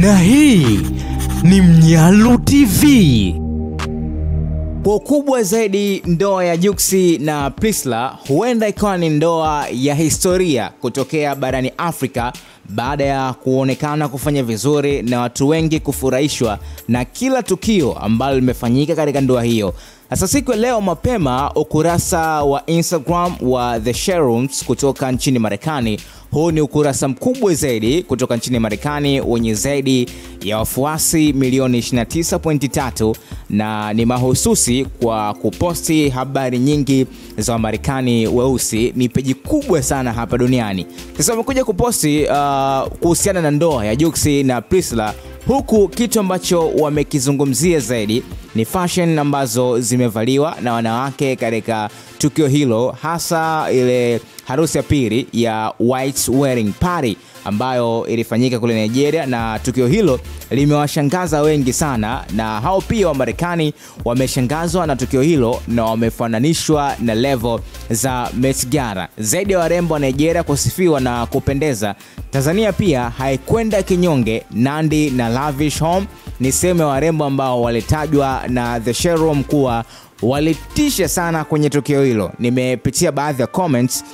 Na hii ni Mnyalu TV. Kwa ukubwa zaidi, ndoa ya Jux na Priscilla huenda ikawa ni ndoa ya historia kutokea barani Afrika baada ya kuonekana kufanya vizuri na watu wengi kufurahishwa na kila tukio ambalo limefanyika katika ndoa hiyo. Sasa siku ya leo mapema, ukurasa wa Instagram wa The Sherrooms kutoka nchini Marekani, huu ni ukurasa mkubwa zaidi kutoka nchini Marekani wenye zaidi ya wafuasi milioni 29.3 na ni mahususi kwa kuposti habari nyingi za Wamarekani weusi. Ni peji kubwa sana hapa duniani. Sasa wamekuja kuposti kuhusiana na ndoa ya Jux na Priscilla, huku kitu ambacho wamekizungumzia zaidi ni fashion ambazo zimevaliwa na wanawake katika tukio hilo, hasa ile harusi ya pili ya White Wedding Party ambayo ilifanyika kule Nigeria, na tukio hilo limewashangaza wengi sana, na hao pia wa Marekani wameshangazwa na tukio hilo na wamefananishwa na level za Met Gala. Zaidi ya warembo wa Nigeria kusifiwa na kupendeza, Tanzania pia haikwenda kinyonge. Nandi na Lavish Home ni sehemu ya warembo ambao walitajwa na The Sherroom kuwa walitisha sana kwenye tukio hilo. Nimepitia baadhi ya comments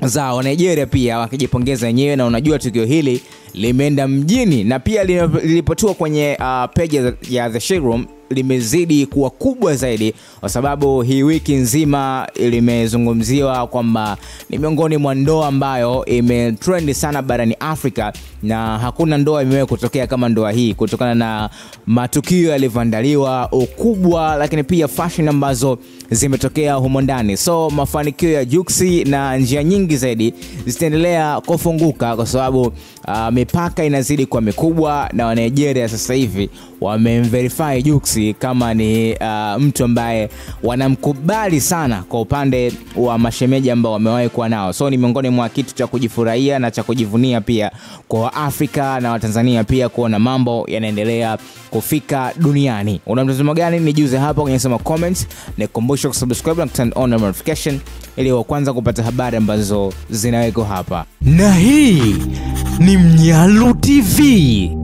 za wa Nigeria pia wakijipongeza wenyewe, na unajua tukio hili limeenda mjini na pia lilipotua kwenye page ya The Sherroom limezidi kuwa kubwa zaidi, kwa sababu hii wiki nzima limezungumziwa kwamba ni miongoni mwa ndoa ambayo imetrend sana barani Afrika, na hakuna ndoa imewahi kutokea kama ndoa hii kutokana na matukio yalivyoandaliwa, ukubwa, lakini pia fashion ambazo zimetokea humo ndani. So mafanikio ya Jux na njia nyingi zaidi zitaendelea kufunguka, kwa sababu mipaka inazidi kwa mikubwa, na wa Nigeria sasa hivi wamemverify Jux kama ni mtu ambaye wanamkubali sana kwa upande wa mashemeji ambao wamewahi kuwa nao. So ni miongoni mwa kitu cha kujifurahia na cha kujivunia pia kwa Afrika na Watanzania pia kuona mambo yanaendelea kufika duniani. Una mtazamo gani? Nijuze hapo kwenye sema comments. Nikukumbusha kusubscribe na turn on notification ili wa kwanza kupata habari ambazo zinawekwa hapa. Na hii ni Mnyalu TV.